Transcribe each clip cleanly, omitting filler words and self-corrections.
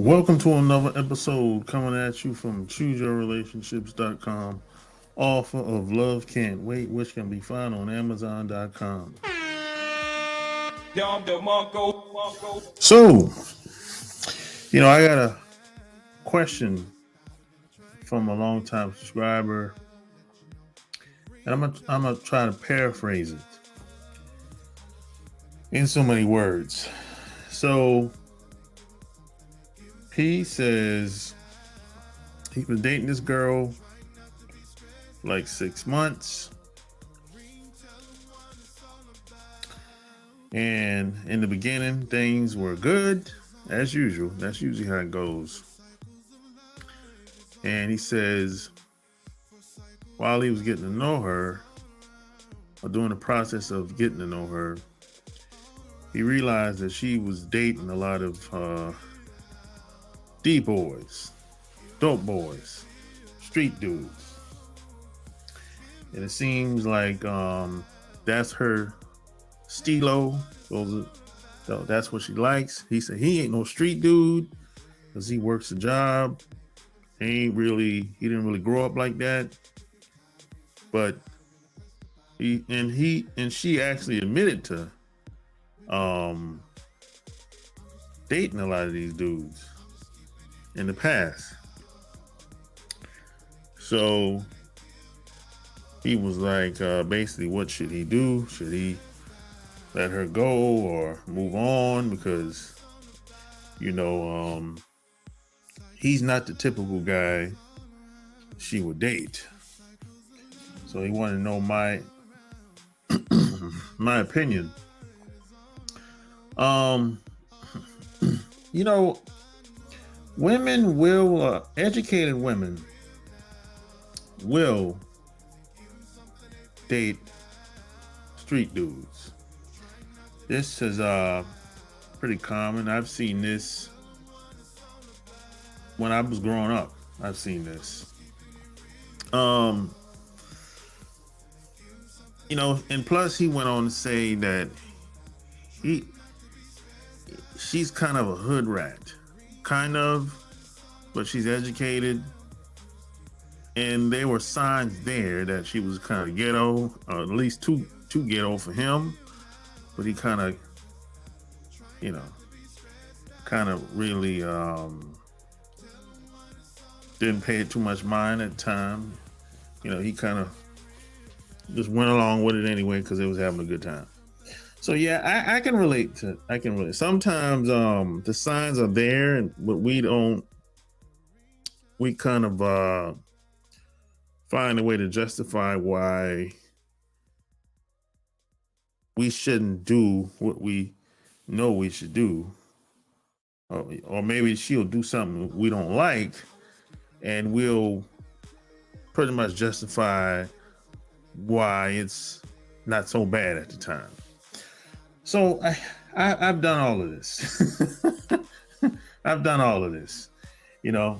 Welcome to another episode coming at you from ChooseYourRelationships.com, author of Love Can't Wait, which can be found on Amazon.com. So, I got a question from a long-time subscriber, and I'm gonna try to paraphrase it in so many words. So, he says he was dating this girl like 6 months. And in the beginning, things were good, as usual. That's usually how it goes. And he says, while he was getting to know her, or during the process of getting to know her, he realized that she was dating a lot of D-boys, dope boys, street dudes. And it seems like that's her stilo. That's what she likes. He said he ain't no street dude because he works a job. He didn't really grow up like that. But she actually admitted to dating a lot of these dudes in the past. So he was like, basically, what should he do? Should he let her go or move on? Because, he's not the typical guy she would date. So he wanted to know my my opinion. Women will, educated women will date street dudes. This is pretty common. I've seen this when I was growing up. I've seen this. And plus he went on to say that she's kind of a hood rat. Kind of, but she's educated. And there were signs there that she was kind of ghetto, or at least too ghetto for him. But he kind of, really didn't pay it too much mind at the time. He kind of just went along with it anyway because it was having a good time. So yeah, I can relate. Sometimes the signs are there, but we kind of find a way to justify why we shouldn't do what we know we should do. Or maybe she'll do something we don't like, and we'll pretty much justify why it's not so bad at the time. So I've done all of this. I've done all of this, But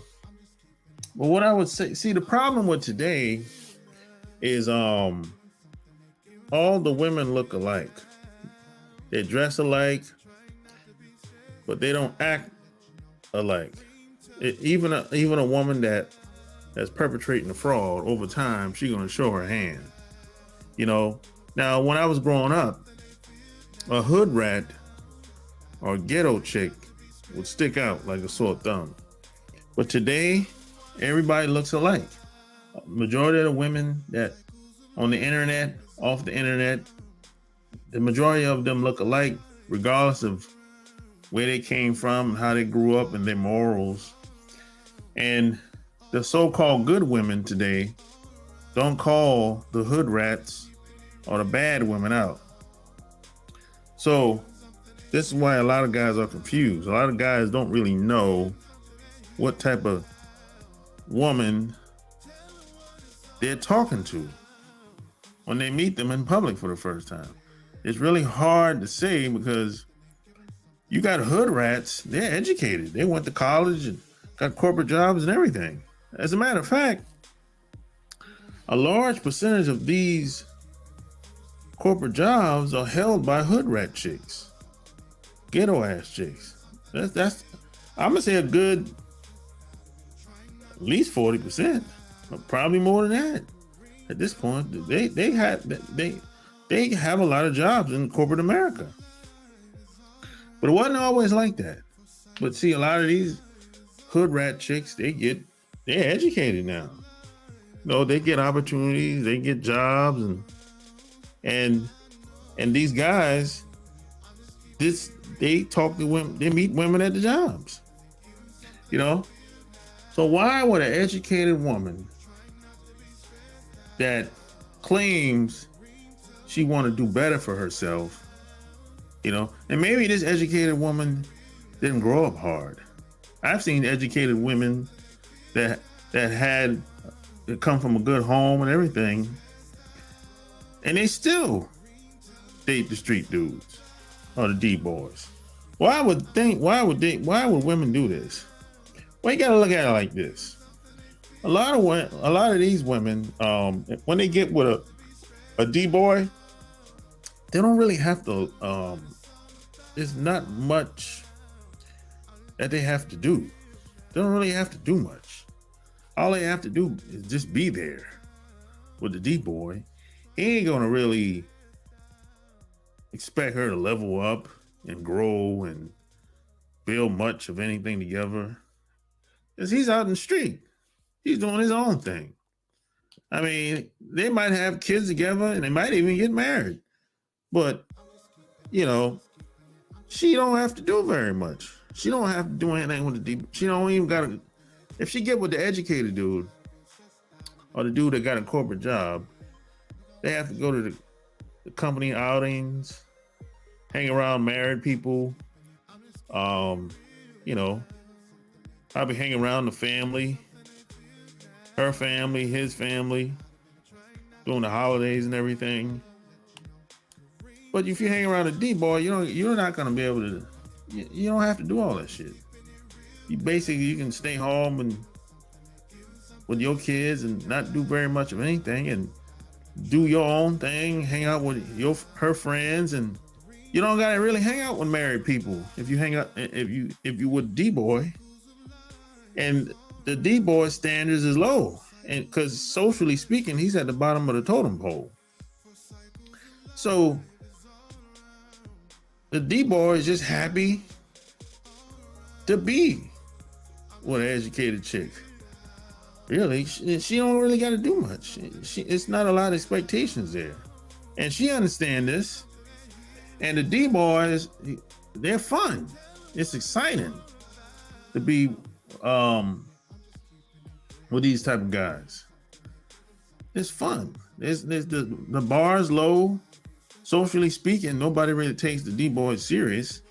what I would say, the problem with today is all the women look alike. They dress alike, but they don't act alike. Even a woman that's perpetrating a fraud over time, she's gonna show her hand. Now when I was growing up, a hood rat or ghetto chick would stick out like a sore thumb. But today, everybody looks alike. Majority of the women that on the internet, off the internet, the majority of them look alike, regardless of where they came from and how they grew up and their morals. And the so-called good women today don't call the hood rats or the bad women out. So this is why a lot of guys are confused. A lot of guys don't really know what type of woman they're talking to when they meet them in public for the first time. It's really hard to say because you got hood rats, they're educated. They went to college and got corporate jobs and everything. As a matter of fact, a large percentage of these corporate jobs are held by hood rat chicks, ghetto ass chicks. I'm gonna say a good at least 40%, probably more than that. At this point, they have a lot of jobs in corporate America, but it wasn't always like that. But see, a lot of these hood rat chicks, they're educated now. They get opportunities, they get jobs, and these guys, they talk to women, they meet women at the jobs. So why would an educated woman that claims she want to do better for herself, and maybe this educated woman didn't grow up hard. I've seen educated women that come from a good home and everything, and they still date the street dudes or the D boys. Why would women do this? Well, you gotta look at it like this. A lot of these women, when they get with a D boy, they don't really have to. There's not much that they have to do. They don't really have to do much. All they have to do is just be there with the D boy. He ain't gonna really expect her to level up and grow and build much of anything together, because he's out in the street. He's doing his own thing. I mean, they might have kids together and they might even get married, but she don't have to do very much. She don't have to do anything with the D. She don't even gotta. If she get with the educated dude or the dude that got a corporate job, they have to go to the company outings, hang around married people, probably hang around the family, her family, his family, during the holidays and everything. But if you hang around a D boy, you're not gonna be able to. You don't have to do all that shit. You can stay home and with your kids and not do very much of anything and do your own thing, hang out with her friends, and you don't gotta really hang out with married people if you with D boy. And the D boy standards is low, and because socially speaking, he's at the bottom of the totem pole. So the D boy is just happy to be with an educated chick. Really, she don't really got to do much. It's not a lot of expectations there, and she understands this. And the D boys, they're fun. It's exciting to be with these type of guys. It's fun. The bar's low. Socially speaking, nobody really takes the D boy serious.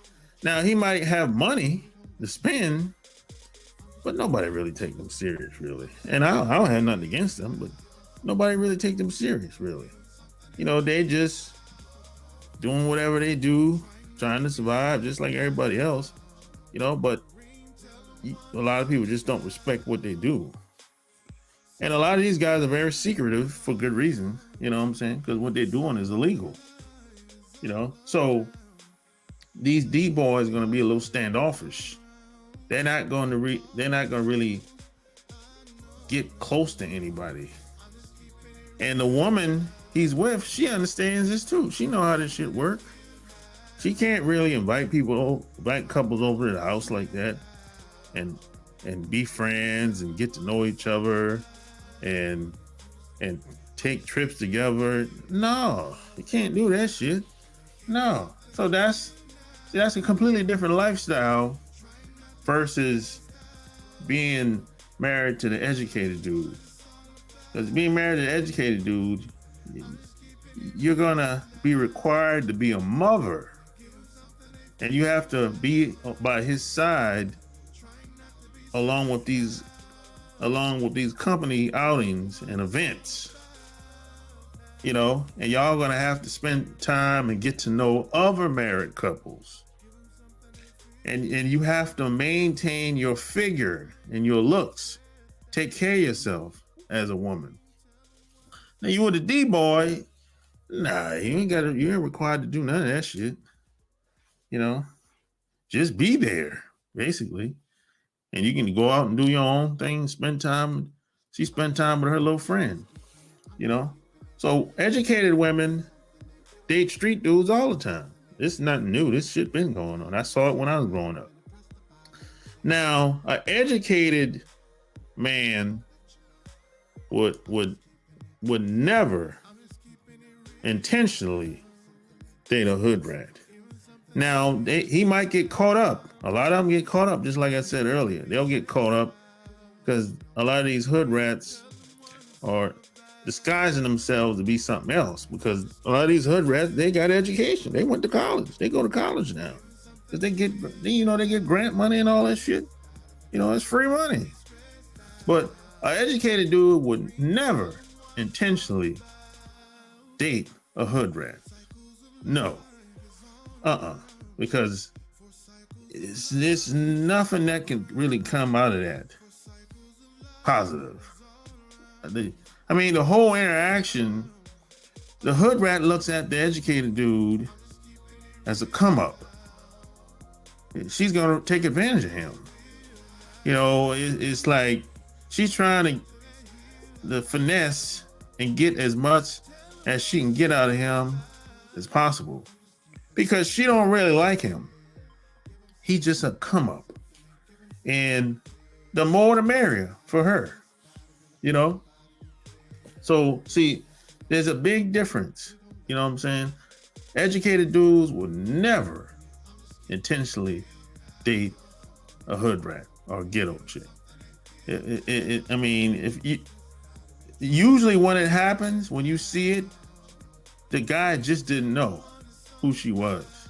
Now he might have money to spend, but nobody really take them serious, really. And I don't have nothing against them, but nobody really take them serious, really. They just doing whatever they do, trying to survive just like everybody else. But a lot of people just don't respect what they do. And a lot of these guys are very secretive for good reason, you know what I'm saying? Because what they're doing is illegal. So these D boys are going to be a little standoffish. They're not going to really get close to anybody. And the woman he's with, she understands this too. She know how this shit work. She can't really invite couples over to the house like that and be friends and get to know each other and take trips together. No, you can't do that shit. No. So that's a completely different lifestyle versus being married to the educated dude. Because being married to the educated dude, you're gonna be required to be a mother, and you have to be by his side along with these company outings and events. And y'all gonna have to spend time and get to know other married couples. And you have to maintain your figure and your looks. Take care of yourself as a woman. Now you with a D boy, nah, you ain't required to do none of that shit. Just be there, basically. and you can go out and do your own thing, spend time. She spent time with her little friend, you know? So educated women date street dudes all the time. It's nothing new. This shit been going on. I saw it when I was growing up. Now, an educated man would never intentionally date a hood rat. Now, he might get caught up. A lot of them get caught up, just like I said earlier. They'll get caught up because a lot of these hood rats are disguising themselves to be something else, because a lot of these hood rats, they got education. They went to college. They go to college now because they get grant money and all that shit. It's free money. But an educated dude would never intentionally date a hood rat. No. Because there's nothing that can really come out of that positive. I mean, the whole interaction, the hood rat looks at the educated dude as a come up. She's going to take advantage of him. It's like she's trying to finesse and get as much as she can get out of him as possible, because she don't really like him. He's just a come up. And the more the merrier for her, So, see, there's a big difference. You know what I'm saying? Educated dudes will never intentionally date a hood rat or a ghetto chick. Usually when it happens, when you see it, the guy just didn't know who she was.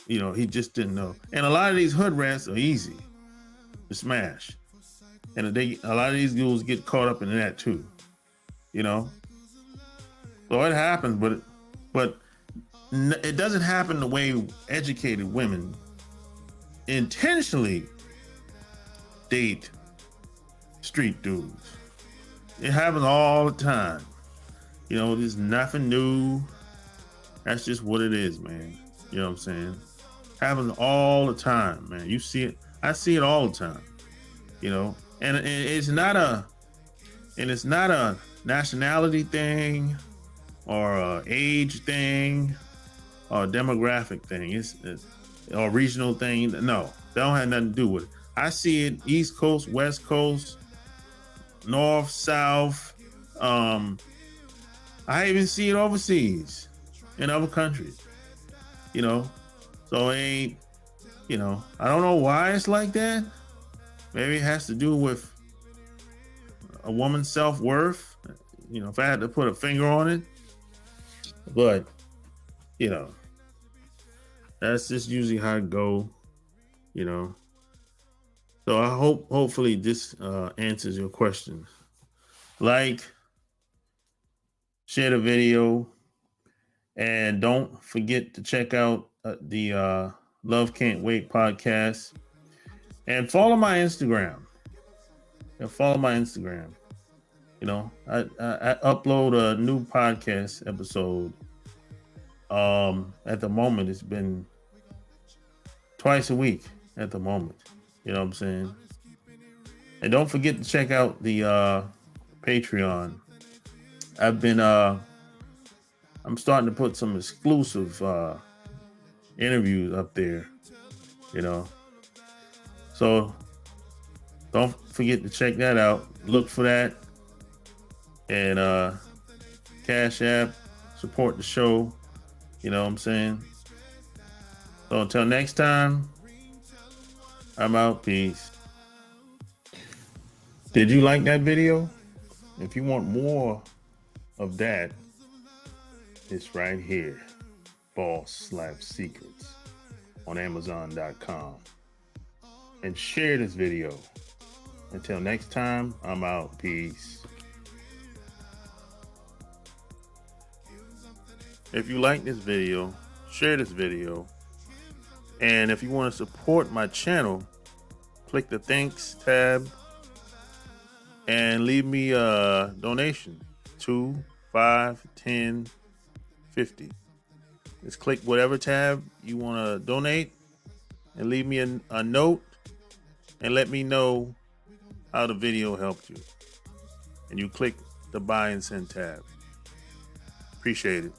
He just didn't know. And a lot of these hood rats are easy to smash. And a lot of these dudes get caught up in that too. So it happens, but it doesn't happen the way educated women intentionally date street dudes. It happens all the time. There's nothing new. That's just what it is, man. You know what I'm saying? Happens all the time, man. You see it. I see it all the time. And it's not a nationality thing or a age thing or a demographic thing. It's or regional thing. No, that don't have nothing to do with it. I see it East Coast, West Coast, North, South. I even see it overseas in other countries. So it ain't, I don't know why it's like that. Maybe it has to do with a woman's self-worth. If I had to put a finger on it. But, that's just usually how it go, So I hopefully this answers your question. Like, share the video, and don't forget to check out the Love Can't Wait podcast, and follow my Instagram. I upload a new podcast episode. At the moment, it's been twice a week at the moment. You know what I'm saying? And don't forget to check out the Patreon. I'm starting to put some exclusive interviews up there, So don't forget to check that out. Look for that. And CashApp, support the show. You know what I'm saying? So until next time, I'm out. Peace. Did you like that video? If you want more of that, it's right here. Boss Slap Secrets on Amazon.com. And share this video. Until next time, I'm out. Peace. If you like this video, share this video. And if you want to support my channel, click the thanks tab and leave me a donation. 2, 5, 10, 50. Just click whatever tab you want to donate and leave me a note, and let me know how the video helped you. And you click the buy and send tab. Appreciate it.